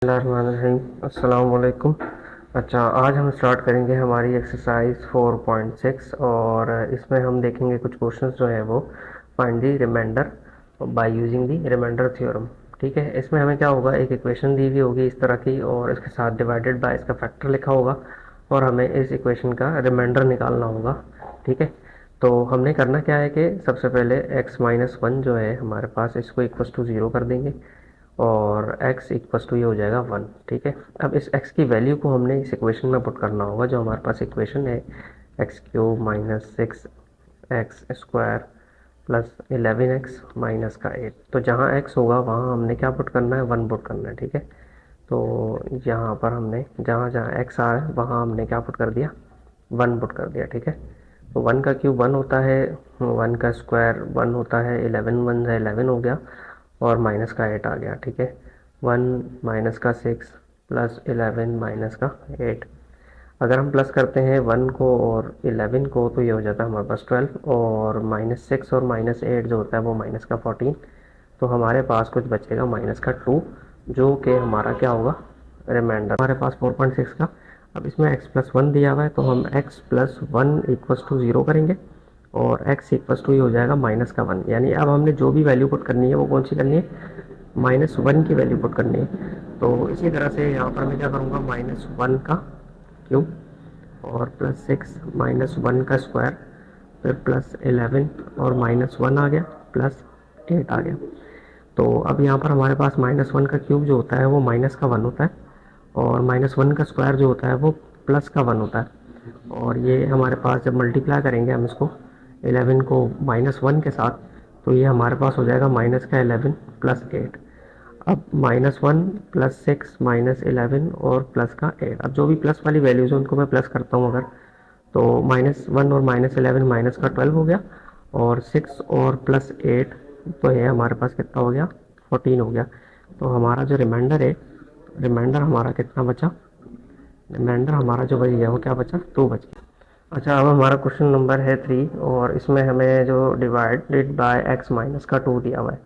अस्सलाम वालेकुम। अच्छा, आज हम स्टार्ट करेंगे हमारी एक्सरसाइज 4.6 और इसमें हम देखेंगे कुछ क्वेश्चंस जो है वो find the remainder by using the remainder theorem. ठीक है, इसमें हमें क्या होगा, एक इक्वेशन दी हुई होगी इस तरह की और इसके साथ डिवाइडेड बाय इसका फैक्टर लिखा होगा और हमें इस इक्वेशन का रिमाइंडर निकालना होगा। ठीक है, तो हमने करना क्या है कि सबसे पहले x-1 जो है हमारे पास, इसको इक्वस टू ज़ीरो कर देंगे और x इक्वस टू ये हो जाएगा 1। ठीक है, अब इस x की वैल्यू को हमने इस इक्वेशन में पुट करना होगा। जो हमारे पास इक्वेशन है x³ - 6x² plus 11x minus का 8, तो जहाँ x होगा वहाँ हमने क्या पुट करना है, 1 पुट करना है। ठीक है, तो यहाँ पर हमने जहाँ जहाँ x आ रहा है वहाँ हमने क्या पुट कर दिया, 1 पुट कर दिया। ठीक है, तो 1 का क्यूब 1 होता है, 1 का स्क्वायर 1 होता है, 11 1 है 11 हो गया और माइनस का 8 आ गया। ठीक है, 1 माइनस का 6 प्लस 11 माइनस का 8। अगर हम प्लस करते हैं 1 को और 11 को तो ये हो जाता है हमारे पास 12 और -6 और -8 जो होता है वो माइनस का 14। तो हमारे पास कुछ बचेगा माइनस का 2, जो कि हमारा क्या होगा, रिमाइंडर हमारे पास 4.6 का। अब इसमें x+1 दिया हुआ है तो हम x+1 इक्वस टू ज़ीरो करेंगे और x इक्वस टू ये हो जाएगा माइनस का 1। यानी अब हमने जो भी वैल्यू पुट करनी है वो कौन सी करनी है, -1 की वैल्यू पुट करनी है। तो इसी तरह से यहाँ पर मैं क्या करूँगा, -1 का क्यूब और +6 -1 का स्क्वायर, फिर +11 और -1 आ गया प्लस 8 आ गया। तो अब यहाँ पर हमारे पास -1 का क्यूब जो होता है वो माइनस का 1 होता है और -1 का स्क्वायर जो होता है वो प्लस का 1 होता है। और ये हमारे पास जब मल्टीप्लाई करेंगे हम इसको 11 को -1 के साथ, तो ये हमारे पास हो जाएगा माइनस का 11 प्लस 8। अब -1 +6 -11 और प्लस का 8, अब जो भी प्लस वाली वैल्यूज़ हैं उनको मैं प्लस करता हूँ अगर, तो -1 और -11 माइनस का 12 हो गया और 6 और प्लस 8 तो ये हमारे पास कितना हो गया, 14 हो गया। तो हमारा जो रिमाइंडर है, रिमाइंडर हमारा कितना बचा, रिमाइंडर हमारा जो बच गया वो क्या बचा, 2 बच गया। अच्छा, अब हमारा क्वेश्चन नंबर है 3 और इसमें हमें जो डिवाइडेड बाय x माइनस का 2 दिया हुआ है।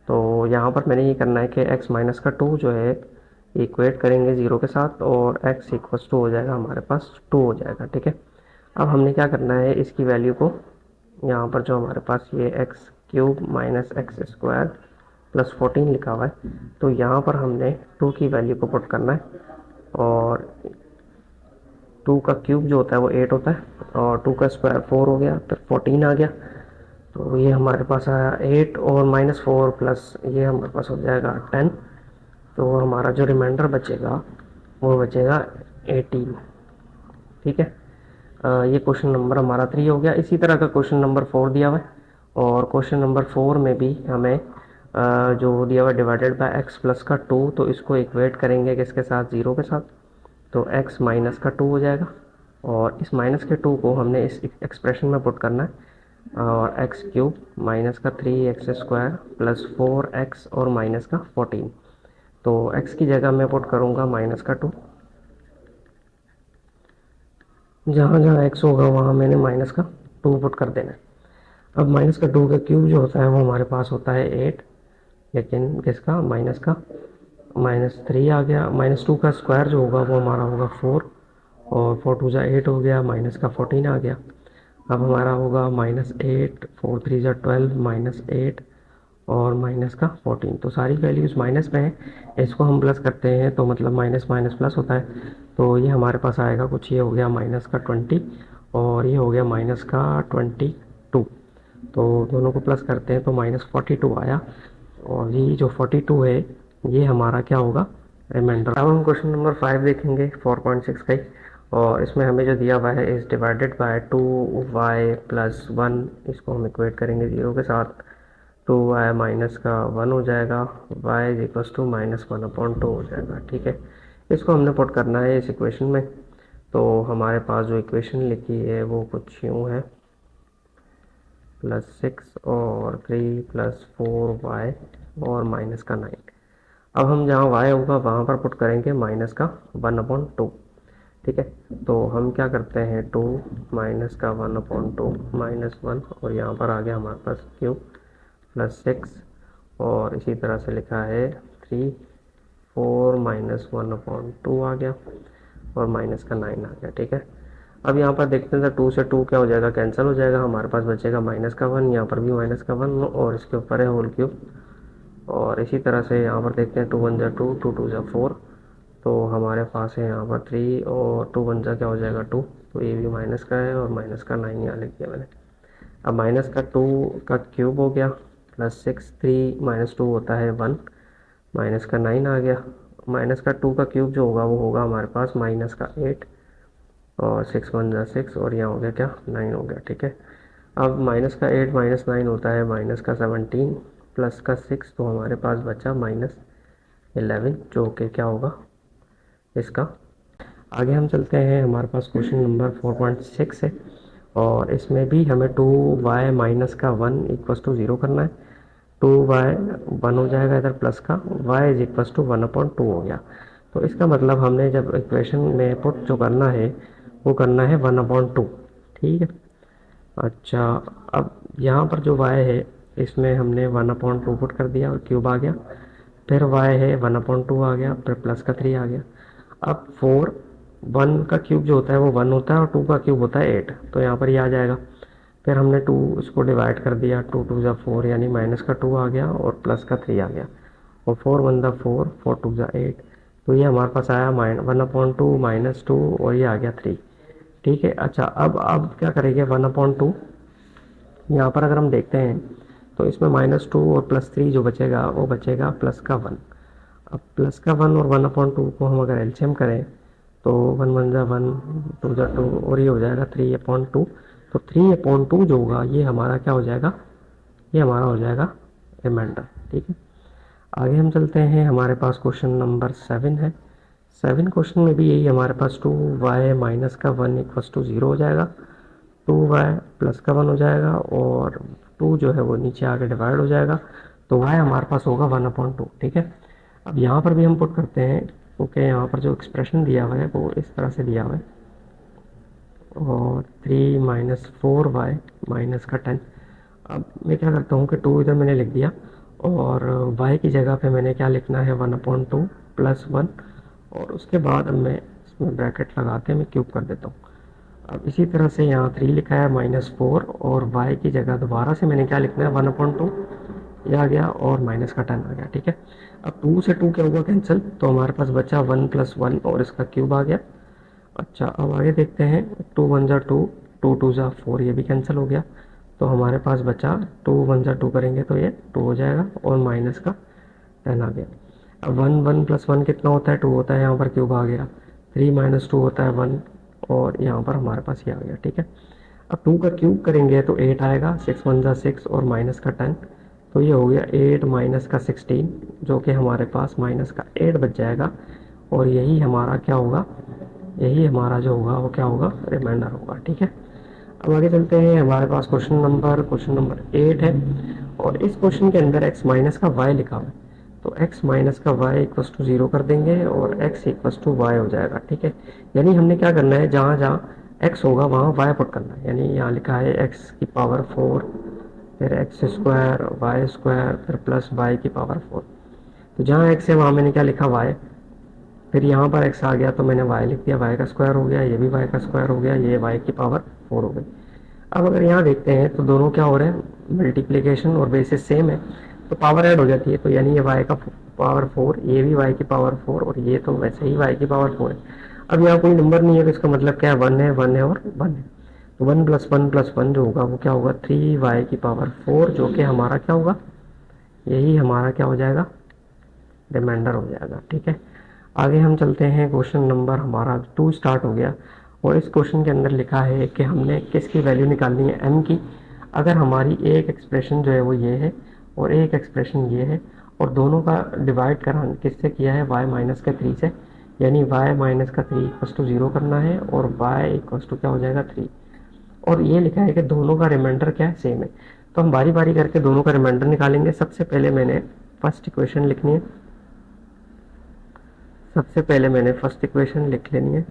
तो यहाँ पर मैंने ये करना है कि x माइनस का 2 जो है इक्वेट करेंगे ज़ीरो के साथ और x इक्वस टू हो जाएगा हमारे पास 2 हो जाएगा। ठीक है, अब हमने क्या करना है, इसकी वैल्यू को यहाँ पर जो हमारे पास ये x³ minus x square plus 14 लिखा हुआ है, तो यहाँ पर हमने 2 की वैल्यू को पुट करना है और 2 का क्यूब जो होता है वो 8 होता है और 2 का स्क्वायर 4 हो गया, फिर 14 आ गया। तो ये हमारे पास आया 8 और -4 प्लस ये हमारे पास हो जाएगा 10। तो हमारा जो रिमाइंडर बचेगा वो बचेगा 18। ठीक है, ये क्वेश्चन नंबर हमारा 3 हो गया। इसी तरह का क्वेश्चन नंबर 4 दिया हुआ है और क्वेश्चन नंबर 4 में भी हमें जो दिया हुआ है डिवाइडेड बाय x प्लस का 2, तो इसको इक्वेट करेंगे किसके साथ, 0 के साथ। तो x माइनस का 2 हो जाएगा और इस माइनस के 2 को हमने इस एक्सप्रेशन में पुट करना है और x³ माइनस का 3x² प्लस 4x और माइनस का 14। तो x की जगह मैं पुट करूँगा माइनस का 2, जहाँ जहाँ x होगा वहाँ मैंने माइनस का 2 पुट कर देना है। अब माइनस का 2 का क्यूब जो होता है वो हमारे पास होता है 8, लेकिन किसका, माइनस का, -3 आ गया। -2 का स्क्वायर जो होगा वो हमारा होगा 4 और 4 2 8 हो गया, माइनस का 14 आ गया। अब हमारा होगा -8 4 3 12 -8 और माइनस का 14। तो सारी वैल्यूज़ माइनस में है, इसको हम प्लस करते हैं तो मतलब माइनस माइनस प्लस होता है। तो ये हमारे पास आएगा कुछ, ये हो गया माइनस का 20 और ये हो गया माइनस का 22। तो दोनों को प्लस करते हैं तो -42 आया और ये जो 42 है ये हमारा क्या होगा, रिमाइंडर। अब हम क्वेश्चन नंबर 5 देखेंगे 4.6 का ही, और इसमें हमें जो दिया हुआ है is divided by 2y plus 1, इसको हम इक्वेट करेंगे 0 के साथ। 2y माइनस का 1 हो जाएगा, y इज इक्वस टू -1/2 हो जाएगा। ठीक है, इसको हमने पुट करना है इस इक्वेशन में। तो हमारे पास जो इक्वेशन लिखी है वो कुछ यूँ है, +6 और 3 + 4y और माइनस का 9। अब हम जहाँ y होगा वहाँ पर पुट करेंगे माइनस का 1/2। ठीक है, तो हम क्या करते हैं, 2 माइनस का 1/2 -1 और यहाँ पर आ गया हमारे पास क्यूब +6 और इसी तरह से लिखा है 3 4 माइनस 1/2 आ गया और माइनस का 9 आ गया। ठीक है, अब यहाँ पर देखते हैं, 2 से 2 क्या हो जाएगा, कैंसिल हो जाएगा, हमारे पास बचेगा माइनस का 1, यहाँ पर भी माइनस का 1 और इसके ऊपर है होल क्यूब। और इसी तरह से यहाँ पर देखते हैं, 2 1 जा 2, 2 2 जा 4, तो हमारे पास है यहाँ पर 3 और 2 1 जा क्या हो जाएगा 2, तो ये भी माइनस का है और माइनस का 9 यहाँ लिख दिया मैंने। अब माइनस का 2 का क्यूब हो गया प्लस 6, 3 माइनस 2 होता है 1, माइनस का 9 आ गया। माइनस का 2 का क्यूब जो होगा वो होगा हमारे पास माइनस का 8 और 6 1 जा 6 और यहाँ हो गया क्या 9 हो गया। ठीक है, अब माइनस का 8 माइनस 9 होता है माइनस का 17 प्लस का 6, तो हमारे पास बचा माइनस 11 जो कि क्या होगा इसका। आगे हम चलते हैं, हमारे पास क्वेश्चन नंबर 4.6 है और इसमें भी हमें 2y माइनस का 1 इक्वस टू 0 करना है। 2y 1 हो जाएगा इधर प्लस का, y इज इक्वस टू 1/2 हो गया। तो इसका मतलब हमने जब इक्वेशन में पुट जो करना है वो करना है 1/2। ठीक है, अच्छा, अब यहाँ पर जो y है इसमें हमने 1/2 पुट कर दिया और क्यूब आ गया, फिर y है 1/2 आ गया, फिर प्लस का 3 आ गया। अब 4 1 का क्यूब जो होता है वो 1 होता है और 2 का क्यूब होता है 8, तो यहाँ पर ये आ जाएगा। फिर हमने 2 इसको डिवाइड कर दिया, 2 2 जा 4 यानी माइनस का 2 आ गया और प्लस का 3 आ गया और 4 1 जा 4, 4 2 जा 8, तो ये हमारे पास आया 1/2 माइनस 2 और ये आ गया 3। ठीक है, अच्छा, अब क्या करेंगे 1/2, यहाँ पर अगर हम देखते हैं तो इसमें -2 और +3 जो बचेगा वो बचेगा प्लस का 1। अब प्लस का 1 और 1/2 को हम अगर एलसीएम करें तो 1 1 जा 1, 2 जा 2 और ये हो जाएगा 3/2। तो 3/2 जो होगा ये हमारा क्या हो जाएगा, ये हमारा हो जाएगा रिमाइंडर। ठीक है, आगे हम चलते हैं, हमारे पास क्वेश्चन नंबर 7 है। 7 क्वेश्चन में भी यही हमारे पास 2y माइनस का 1 इक्वस टू 0 हो जाएगा, 2y प्लस का 1 हो जाएगा और 2 जो है वो नीचे आके डिवाइड हो जाएगा, तो y हमारे पास होगा 1/2। ठीक है, अब यहाँ पर भी हम पुट करते हैं क्योंकि यहाँ पर जो एक्सप्रेशन दिया हुआ है वो इस तरह से दिया हुआ है, और 3 माइनस 4y माइनस का 10। अब मैं क्या करता हूँ कि 2 इधर मैंने लिख दिया और y की जगह पे मैंने क्या लिखना है 1/2 प्लस 1 और उसके बाद अब मैं इसमें ब्रैकेट लगा के मैं क्यूब कर देता हूँ। अब इसी तरह से यहाँ 3 लिखा है -4 और y की जगह दोबारा से मैंने क्या लिखना है 1/2, ये आ गया और माइनस का 10 आ गया। ठीक है, अब 2 से 2 क्या होगा कैंसिल, तो हमारे पास बचा 1 + 1 और इसका क्यूब आ गया। अच्छा, अब आगे देखते हैं, 2 1 जा 2, 2 2 जा 4, ये भी कैंसिल हो गया, तो हमारे पास बचा 2 1 जा 2 करेंगे तो ये 2 हो जाएगा और माइनस का 10 आ गया। अब 1 1 + 1 कितना होता है 2 होता है, यहाँ पर क्यूब आ गया, 3 - 2 होता है 1 और यहाँ पर हमारे पास ये आ गया। ठीक है, अब 2 का क्यूब करेंगे तो 8 आएगा, 6 1 जा 6 और माइनस का 10, तो ये हो गया 8 माइनस का 16 जो कि हमारे पास माइनस का 8 बच जाएगा और यही हमारा क्या होगा, यही हमारा जो होगा वो क्या होगा, रिमाइंडर होगा। ठीक है, अब आगे चलते हैं, हमारे पास क्वेश्चन नंबर 8 है और इस क्वेश्चन के अंदर x माइनस का y लिखा हुआ है, तो x माइनस का y इक्वस टू 0 कर देंगे और x इक्वस टू y हो जाएगा। ठीक है, यानी हमने क्या करना है, जहाँ जहाँ x होगा वहाँ y पुट करना है, यानी यहाँ लिखा है x की पावर 4, फिर x² y², फिर प्लस y की पावर 4, तो जहाँ x है वहाँ मैंने क्या लिखा y, फिर यहाँ पर x आ गया तो मैंने y लिख दिया, y का स्क्वायर हो गया, ये भी y का स्क्वायर हो गया, ये y की पावर 4 हो गई। अब अगर यहाँ देखते हैं तो दोनों क्या हो रहे हैं, मल्टीप्लिकेशन और बेसिस सेम है तो पावर ऐड हो जाती है, तो यानी ये y का पावर 4, ये भी y की पावर 4 और ये तो वैसे ही y की पावर 4 है। अब यहाँ कोई नंबर नहीं है तो इसका मतलब क्या है, 1 है, 1 है और 1 है, तो 1 + 1 + 1 जो होगा वो क्या होगा 3y की पावर 4 जो कि हमारा क्या होगा, यही हमारा क्या हो जाएगा, रिमाइंडर हो जाएगा। ठीक है, आगे हम चलते हैं, क्वेश्चन नंबर हमारा 2 स्टार्ट हो गया और इस क्वेश्चन के अंदर लिखा है कि हमने किसकी वैल्यू निकालनी है, m की। अगर हमारी एक एक्सप्रेशन जो है वो ये है और एक एक्सप्रेशन ये है और दोनों का डिवाइड करा किससे किया है, y माइनस का 3 से, यानी y माइनस का 3 इक्वस टू 0 करना है और y इक्वस टू क्या हो जाएगा 3, और ये लिखा है कि दोनों का रिमाइंडर क्या है, सेम है। तो हम बारी बारी करके दोनों का रिमाइंडर निकालेंगे। सबसे पहले मैंने फर्स्ट इक्वेशन लिखनी है, सबसे पहले मैंने फर्स्ट इक्वेशन लिख लेनी है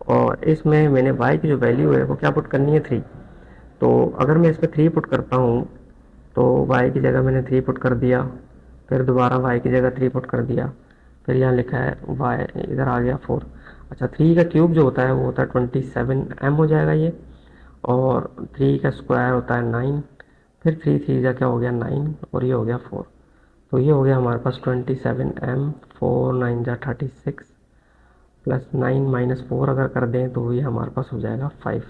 और इसमें मैंने y की जो वैल्यू है वो क्या पुट करनी है 3, तो अगर मैं इस पर 3 पुट करता हूँ तो y की जगह मैंने 3 पुट कर दिया, फिर दोबारा y की जगह 3 पुट कर दिया, फिर यहाँ लिखा है वाई, इधर आ गया 4। अच्छा, 3 का क्यूब जो होता है वो होता है 27m हो जाएगा ये, और 3 का स्क्वायर होता है 9, फिर 3 3 का क्या हो गया 9, और ये हो गया 4। तो ये हो गया हमारे पास 27m, 4 9 जा 36, प्लस 9 माइनस 4 अगर कर दें तो ये हमारे पास हो जाएगा 5।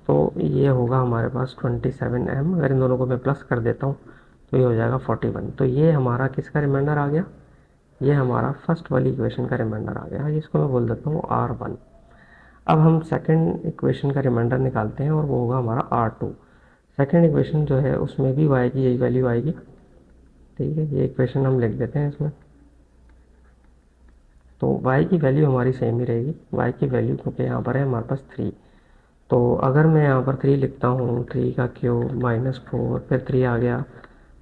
तो ये होगा हमारे पास 27m, अगर इन दोनों को मैं प्लस कर देता हूँ तो ये हो जाएगा 41। तो ये हमारा किसका रिमाइंडर आ गया, ये हमारा फर्स्ट वाली इक्वेशन का रिमाइंडर आ गया, जिसको मैं बोल देता हूँ R1। अब हम सेकंड इक्वेशन का रिमाइंडर निकालते हैं और वो होगा हमारा R2। सेकंड इक्वेशन जो है उसमें भी y की यही वैल्यू आएगी, ठीक है। ये इक्वेशन हम लिख देते हैं इसमें। तो y की वैल्यू हमारी सेम ही रहेगी, y की वैल्यू क्योंकि यहाँ पर है हमारे पास 3। तो अगर मैं यहाँ पर 3 लिखता हूँ, 3 का क्यूब माइनस 4, फिर 3 आ गया,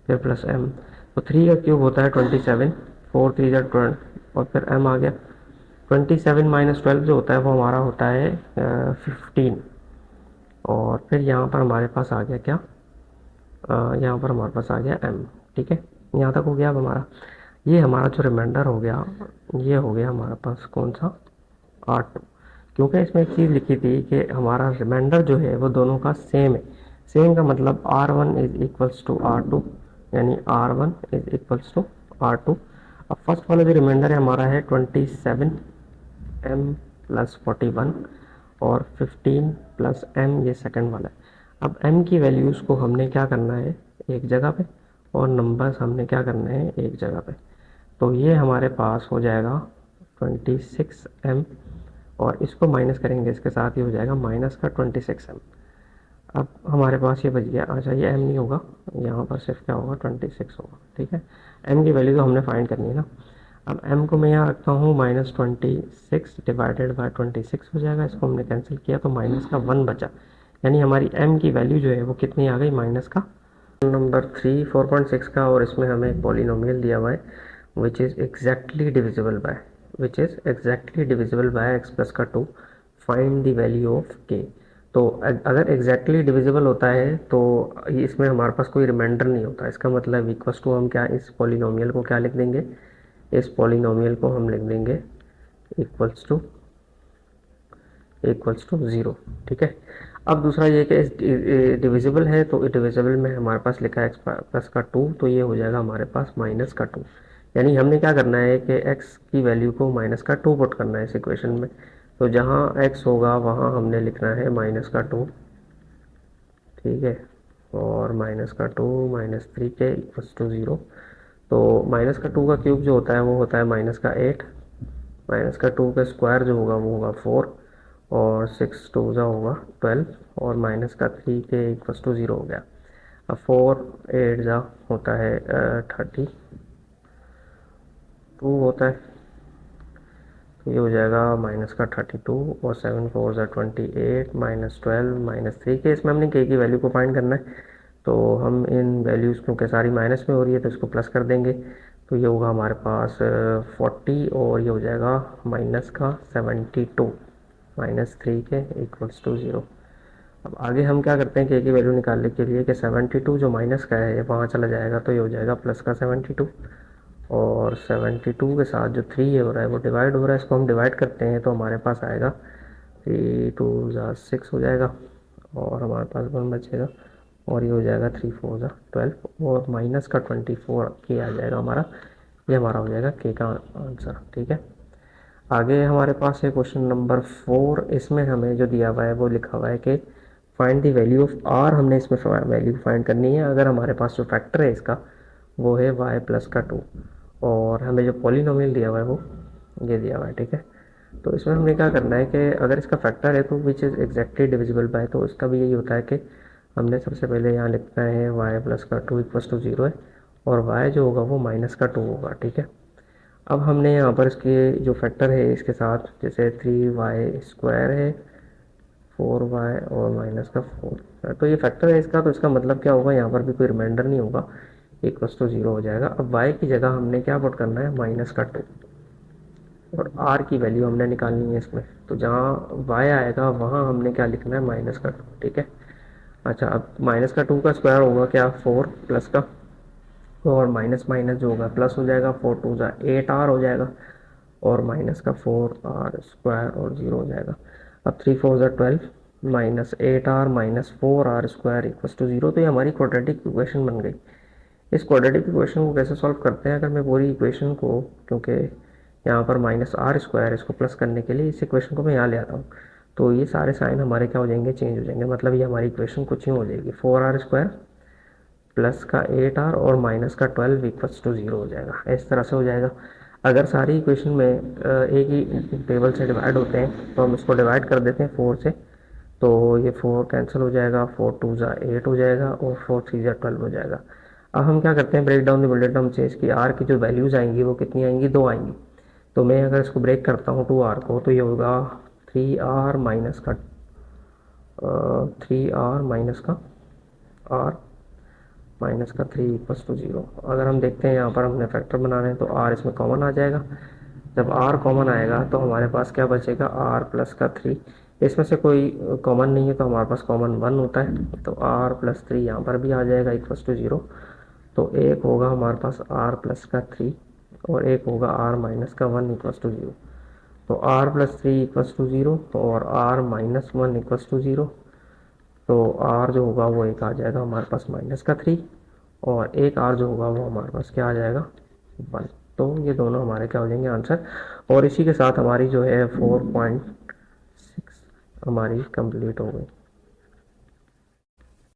फिर प्लस m। तो 3 का क्यूब होता है 27, 4 3 जा 12, और फिर m आ गया 27 माइनस 12 जो होता है वो हमारा होता है 15। और फिर यहाँ पर हमारे पास आ गया क्या, यहाँ पर हमारे पास आ गया m, ठीक है। यहाँ तक हो गया। अब हमारा ये हमारा जो रिमाइंडर हो गया, ये हो गया हमारे पास कौन सा, R2। क्योंकि इसमें एक चीज़ लिखी थी कि हमारा रिमाइंडर जो है वो दोनों का सेम है। सेम का मतलब R1 is equals to R2, यानी R1 is equals to R2। अब फर्स्ट वाला जो रिमाइंडर है हमारा है 27m प्लस 41, और 15 प्लस m ये सेकंड वाला है। अब m की वैल्यूज़ को हमने क्या करना है एक जगह पे, और नंबर्स हमने क्या करने हैं एक जगह पे। तो ये हमारे पास हो जाएगा 26m, और इसको माइनस करेंगे इसके साथ, ही हो जाएगा माइनस का 26m। अब हमारे पास ये बच गया। अच्छा, ये m नहीं होगा, यहाँ पर सिर्फ क्या होगा 26 होगा, ठीक है। m की वैल्यू तो हमने फाइंड करनी है ना। अब m को मैं यहाँ रखता हूँ -26 डिवाइडेड बाय 26 हो जाएगा, इसको हमने कैंसिल किया तो माइनस का 1 बचा, यानी हमारी m की वैल्यू जो है वो कितनी आ गई, माइनस का नंबर 3 4.6 का। और इसमें हमें एक पॉलिनोमियल दिया हुआ है which is exactly divisible by, x plus का 2, find the value of k। तो अगर एग्जैक्टली डिविजिबल होता है तो इसमें हमारे पास कोई रिमाइंडर नहीं होता, इसका मतलब इक्वल्स टू हम क्या इस पॉलिनोमियल को क्या लिख देंगे, इस पॉलिनोमियल को हम लिख देंगे इक्वल्स टू ज़ीरो, ठीक है। अब दूसरा ये कि डिविजिबल है, तो डिविजिबल में हमारे पास लिखा है एक्स प्लस का 2, तो ये हो जाएगा हमारे पास माइनस का 2। यानी हमने क्या करना है कि x की वैल्यू को माइनस का 2 पुट करना है इस इक्वेशन में। तो जहाँ x होगा वहाँ हमने लिखना है माइनस का 2, ठीक है। और माइनस का 2 -3 के इक्वल्स टू ज़ीरो। तो माइनस का 2 का क्यूब जो होता है वो होता है माइनस का 8, माइनस का 2 का स्क्वायर जो होगा वो होगा 4, और 6 2 जा होगा 12, और माइनस का 3 के इक्वल्स टू ज़ीरो हो गया। अब 4 8 जा होता है 32 होता है, तो ये हो जाएगा माइनस का 32, और 7 4 जा 28 -12 -3 के। इसमें हमने के की वैल्यू को फाइंड करना है, तो हम इन वैल्यूज़ क्योंकि सारी माइनस में हो रही है तो इसको प्लस कर देंगे। तो ये होगा हमारे पास 40, और ये हो जाएगा माइनस का 72 -3 के इक्वल्स टू ज़ीरो। अब आगे हम क्या करते हैं के की वैल्यू निकालने के लिए कि 72 जो माइनस का है वहाँ चला जाएगा, तो ये हो जाएगा प्लस का 72, और 72 के साथ जो 3 है हो रहा है वो डिवाइड हो रहा है, इसको हम डिवाइड करते हैं तो हमारे पास आएगा 3 2 जा 6 हो जाएगा, और हमारे पास 1 बचेगा, और ये हो जाएगा 3 4 जा 12, और माइनस का 24 के आ जाएगा हमारा। ये हमारा हो जाएगा के का आंसर, ठीक है। आगे हमारे पास है क्वेश्चन नंबर 4। इसमें हमें जो दिया हुआ है वो लिखा हुआ है कि find the value of r. हमने इसमें वैल्यू फाइंड करनी है। अगर हमारे पास जो फैक्टर है इसका वो है y प्लस का 2, और हमें जो पॉलिनोमियल दिया हुआ है वो ये दिया हुआ है, ठीक है। तो इसमें हमने क्या करना है कि अगर इसका फैक्टर है तो which is exactly divisible by, तो इसका भी यही होता है कि हमने सबसे पहले यहाँ लिखना है y प्लस का 2 इक्वल्स टू ज़ीरो है, और y जो होगा वो माइनस का 2 होगा, ठीक है। अब हमने यहाँ पर इसके जो फैक्टर है इसके साथ जैसे 3y स्क्वायर है, 4y और माइनस का 4, तो ये फैक्टर है इसका, तो इसका मतलब क्या होगा, यहाँ पर भी कोई रिमाइंडर नहीं होगा, इक्वल्स टू ज़ीरो हो जाएगा। अब y की जगह हमने क्या पुट करना है, माइनस का 2, और r की वैल्यू हमने निकालनी है इसमें। तो जहाँ y आएगा वहाँ हमने क्या लिखना है, माइनस का 2, ठीक है। अच्छा, अब माइनस का 2 का स्क्वायर होगा क्या, 4 प्लस का, और माइनस माइनस जो होगा प्लस हो जाएगा, 4 2 जा 8 r हो जाएगा। और माइनस का 4r² और 0 हो जाएगा। अब 3 4 ज़ा 12 -8r -4r² इक्वल्स टू 0। तो ये हमारी क्वाड्रेटिक इक्वेशन बन गई। इस क्वाड्रेटिक इक्वेशन को कैसे सॉल्व करते हैं? अगर मैं पूरी इक्वेशन को, क्योंकि यहाँ पर -r² इसको प्लस करने के लिए इस इक्वेशन को मैं यहाँ ले आता हूँ, तो ये सारे साइन हमारे क्या हो जाएंगे, चेंज हो जाएंगे। मतलब ये हमारी इक्वेशन कुछ यूँ हो जाएगी, 4r² प्लस का 8r और माइनस का 12 इक्वल्स टू 0 हो जाएगा। इस तरह से हो जाएगा। अगर सारी इक्वेशन में एक ही टेबल से डिवाइड होते हैं तो हम इसको डिवाइड कर देते हैं 4 से, तो ये 4 कैंसिल हो जाएगा, 4 2 ज़ा 8 हो जाएगा और 4 3 ज़ा 12 हो जाएगा। अब हम क्या करते हैं, break down the bullet down change की आर की जो वैल्यूज़ आएंगी वो कितनी आएंगी, 2 आएंगी। तो मैं अगर इसको ब्रेक करता हूँ 2r को, तो ये होगा 3r माइनस का आर माइनस का 3 इक्वल्स टू 0। अगर हम देखते हैं यहाँ पर हमने फैक्टर बनाना है तो r इसमें कॉमन आ जाएगा। जब r कॉमन आएगा तो हमारे पास क्या बचेगा, r प्लस का 3। इसमें से कोई कॉमन नहीं है तो हमारे पास कॉमन 1 होता है, तो r प्लस 3 यहाँ पर भी आ जाएगा इक्वल्स टू 0। तो एक होगा हमारे पास r प्लस का 3 और एक होगा r माइनस का 1 इक्वल्स टू 0। तो r प्लस 3 इक्वल्स टू 0 और r माइनस 1 इक्वल्स टू 0। तो r जो होगा वो एक आ जाएगा हमारे पास माइनस का 3 और एक r जो होगा वो हमारे पास क्या आ जाएगा, 1। तो ये दोनों हमारे क्या हो जाएंगे, आंसर। और इसी के साथ हमारी जो है 4.6 हमारी कंप्लीट हो गई।